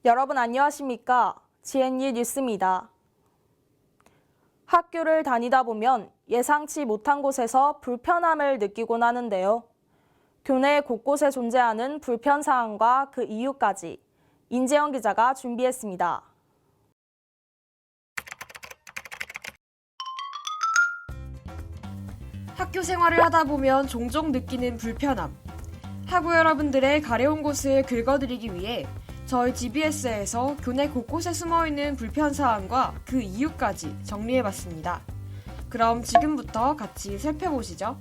여러분 안녕하십니까? GNU 뉴스입니다. 학교를 다니다 보면 예상치 못한 곳에서 불편함을 느끼곤 하는데요. 교내 곳곳에 존재하는 불편 사항과 그 이유까지 인재영 기자가 준비했습니다. 학교 생활을 하다 보면 종종 느끼는 불편함. 학우 여러분들의 가려운 곳을 긁어드리기 위해 저희 GBS에서 교내 곳곳에 숨어있는 불편사항과 그 이유까지 정리해봤습니다. 그럼 지금부터 같이 살펴보시죠.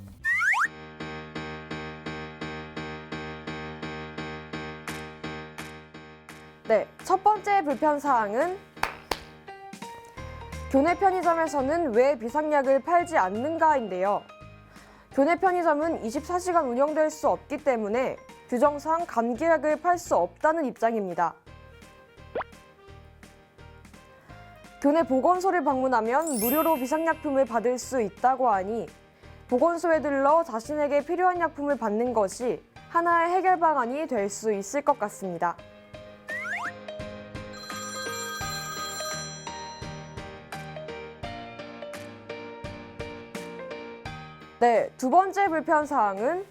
네, 첫 번째 불편사항은 교내 편의점에서는 왜 비상약을 팔지 않는가인데요. 교내 편의점은 24시간 운영될 수 없기 때문에 규정상 감기약을 팔 수 없다는 입장입니다. 교내 보건소를 방문하면 무료로 비상약품을 받을 수 있다고 하니 보건소에 들러 자신에게 필요한 약품을 받는 것이 하나의 해결 방안이 될 수 있을 것 같습니다. 네, 두 번째 불편사항은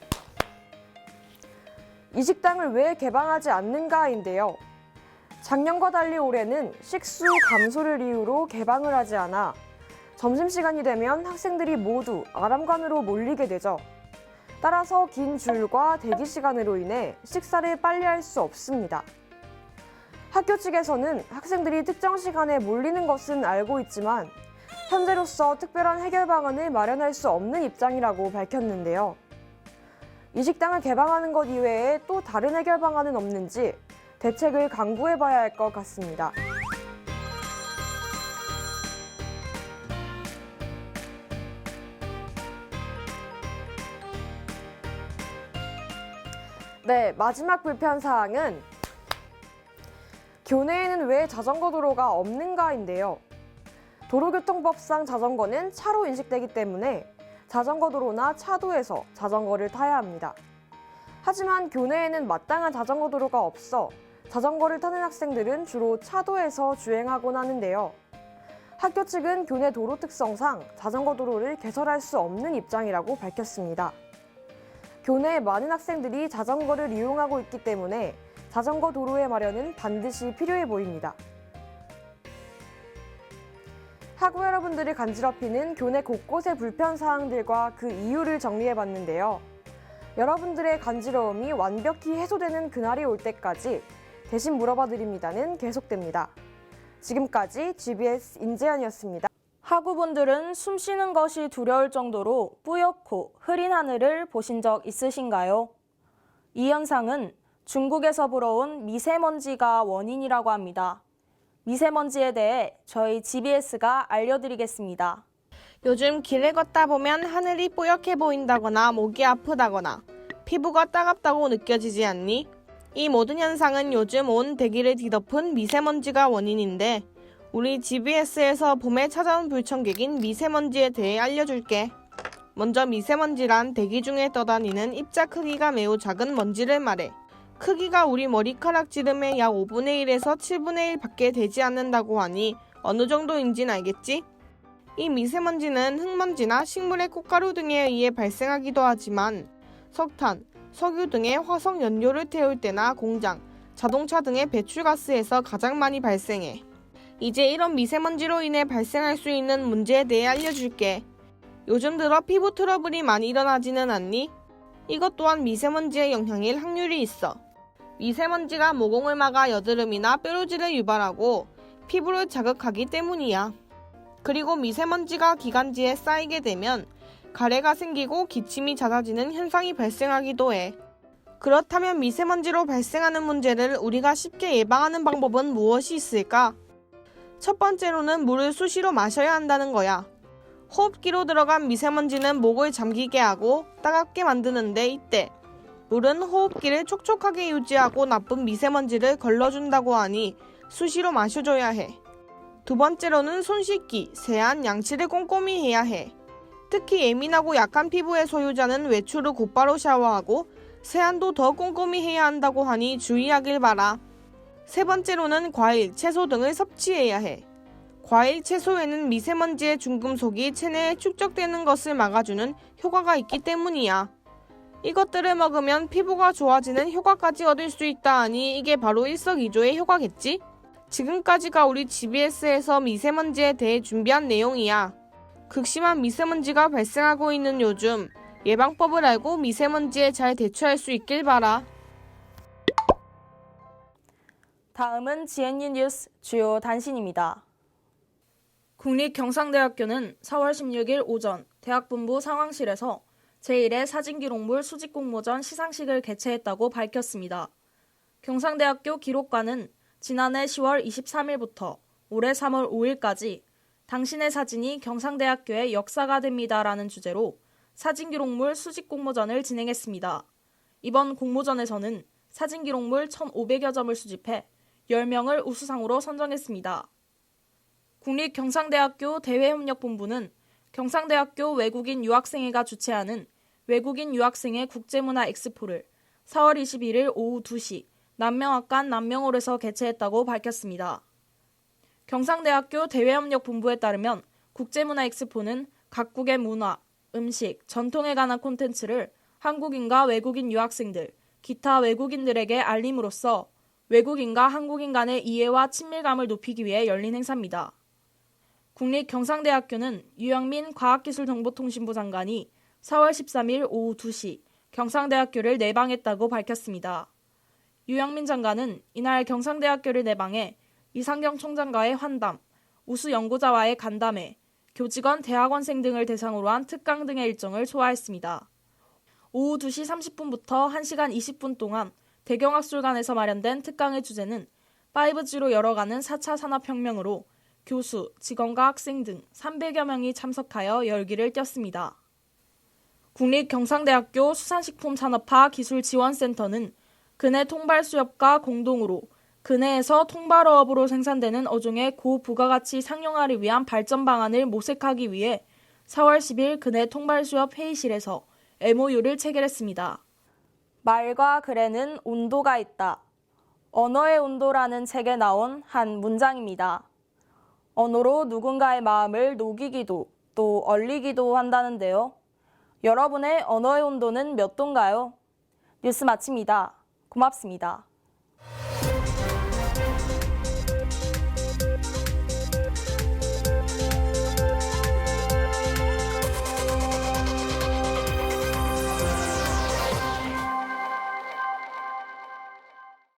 이 식당을 왜 개방하지 않는가인데요. 작년과 달리 올해는 식수 감소를 이유로 개방을 하지 않아 점심시간이 되면 학생들이 모두 아람관으로 몰리게 되죠. 따라서 긴 줄과 대기 시간으로 인해 식사를 빨리 할 수 없습니다. 학교 측에서는 학생들이 특정 시간에 몰리는 것은 알고 있지만 현재로서 특별한 해결 방안을 마련할 수 없는 입장이라고 밝혔는데요. 이 식당을 개방하는 것 이외에 또 다른 해결 방안은 없는지 대책을 강구해봐야 할 것 같습니다. 네, 마지막 불편사항은 교내에는 왜 자전거 도로가 없는가인데요. 도로교통법상 자전거는 차로 인식되기 때문에 자전거 도로나 차도에서 자전거를 타야 합니다. 하지만 교내에는 마땅한 자전거 도로가 없어 자전거를 타는 학생들은 주로 차도에서 주행하곤 하는데요. 학교 측은 교내 도로 특성상 자전거 도로를 개설할 수 없는 입장이라고 밝혔습니다. 교내에 많은 학생들이 자전거를 이용하고 있기 때문에 자전거 도로의 마련은 반드시 필요해 보입니다. 학우 여러분들이 간지럽히는 교내 곳곳의 불편사항들과 그 이유를 정리해봤는데요. 여러분들의 간지러움이 완벽히 해소되는 그날이 올 때까지 대신 물어봐드립니다는 계속됩니다. 지금까지 GBS 인재현이었습니다. 학우분들은 숨 쉬는 것이 두려울 정도로 뿌옇고 흐린 하늘을 보신 적 있으신가요? 이 현상은 중국에서 불어온 미세먼지가 원인이라고 합니다. 미세먼지에 대해 저희 GBS가 알려드리겠습니다. 요즘 길을 걷다 보면 하늘이 뽀얗게 보인다거나 목이 아프다거나 피부가 따갑다고 느껴지지 않니? 이 모든 현상은 요즘 온 대기를 뒤덮은 미세먼지가 원인인데 우리 GBS에서 봄에 찾아온 불청객인 미세먼지에 대해 알려줄게. 먼저 미세먼지란 대기 중에 떠다니는 입자 크기가 매우 작은 먼지를 말해. 크기가 우리 머리카락 지름의 약 5분의 1에서 7분의 1 밖에 되지 않는다고 하니 어느 정도인진 알겠지? 이 미세먼지는 흙먼지나 식물의 꽃가루 등에 의해 발생하기도 하지만 석탄, 석유 등의 화석 연료를 태울 때나 공장, 자동차 등의 배출가스에서 가장 많이 발생해. 이제 이런 미세먼지로 인해 발생할 수 있는 문제에 대해 알려줄게. 요즘 들어 피부 트러블이 많이 일어나지는 않니? 이것 또한 미세먼지의 영향일 확률이 있어. 미세먼지가 모공을 막아 여드름이나 뾰루지를 유발하고 피부를 자극하기 때문이야. 그리고 미세먼지가 기관지에 쌓이게 되면 가래가 생기고 기침이 잦아지는 현상이 발생하기도 해. 그렇다면 미세먼지로 발생하는 문제를 우리가 쉽게 예방하는 방법은 무엇이 있을까? 첫 번째로는 물을 수시로 마셔야 한다는 거야. 호흡기로 들어간 미세먼지는 목을 잠기게 하고 따갑게 만드는데 이때 물은 호흡기를 촉촉하게 유지하고 나쁜 미세먼지를 걸러준다고 하니 수시로 마셔줘야 해. 두 번째로는 손 씻기, 세안, 양치를 꼼꼼히 해야 해. 특히 예민하고 약한 피부의 소유자는 외출 후 곧바로 샤워하고 세안도 더 꼼꼼히 해야 한다고 하니 주의하길 바라. 세 번째로는 과일, 채소 등을 섭취해야 해. 과일, 채소에는 미세먼지의 중금속이 체내에 축적되는 것을 막아주는 효과가 있기 때문이야. 이것들을 먹으면 피부가 좋아지는 효과까지 얻을 수 있다 하니 이게 바로 일석이조의 효과겠지? 지금까지가 우리 GBS에서 미세먼지에 대해 준비한 내용이야. 극심한 미세먼지가 발생하고 있는 요즘, 예방법을 알고 미세먼지에 잘 대처할 수 있길 바라. 다음은 GNU 뉴스 주요 단신입니다. 국립경상대학교는 4월 16일 오전 대학본부 상황실에서 제1회 사진기록물 수집공모전 시상식을 개최했다고 밝혔습니다. 경상대학교 기록관은 지난해 10월 23일부터 올해 3월 5일까지 당신의 사진이 경상대학교의 역사가 됩니다라는 주제로 사진기록물 수집공모전을 진행했습니다. 이번 공모전에서는 사진기록물 1,500여 점을 수집해 10명을 우수상으로 선정했습니다. 국립경상대학교 대외협력본부는 경상대학교 외국인 유학생회가 주최하는 외국인 유학생회 국제문화 엑스포를 4월 21일 오후 2시 남명학관 남명홀에서 개최했다고 밝혔습니다. 경상대학교 대외협력본부에 따르면 국제문화 엑스포는 각국의 문화, 음식, 전통에 관한 콘텐츠를 한국인과 외국인 유학생들, 기타 외국인들에게 알림으로써 외국인과 한국인 간의 이해와 친밀감을 높이기 위해 열린 행사입니다. 국립경상대학교는 유영민 과학기술정보통신부 장관이 4월 13일 오후 2시 경상대학교를 내방했다고 밝혔습니다. 유영민 장관은 이날 경상대학교를 내방해 이상경 총장과의 환담, 우수 연구자와의 간담회, 교직원, 대학원생 등을 대상으로 한 특강 등의 일정을 소화했습니다. 오후 2시 30분부터 1시간 20분 동안 대경학술관에서 마련된 특강의 주제는 5G로 열어가는 4차 산업혁명으로 교수, 직원과 학생 등 300여 명이 참석하여 열기를 띄웠습니다. 국립경상대학교 수산식품산업화 기술지원센터는 근해 통발수협과 공동으로 근해에서 통발어업으로 생산되는 어종의 고부가가치 상용화를 위한 발전 방안을 모색하기 위해 4월 10일 근해 통발수협 회의실에서 MOU를 체결했습니다. 말과 글에는 온도가 있다. 언어의 온도라는 책에 나온 한 문장입니다. 언어로 누군가의 마음을 녹이기도 또 얼리기도 한다는데요. 여러분의 언어의 온도는 몇 도인가요? 뉴스 마칩니다. 고맙습니다.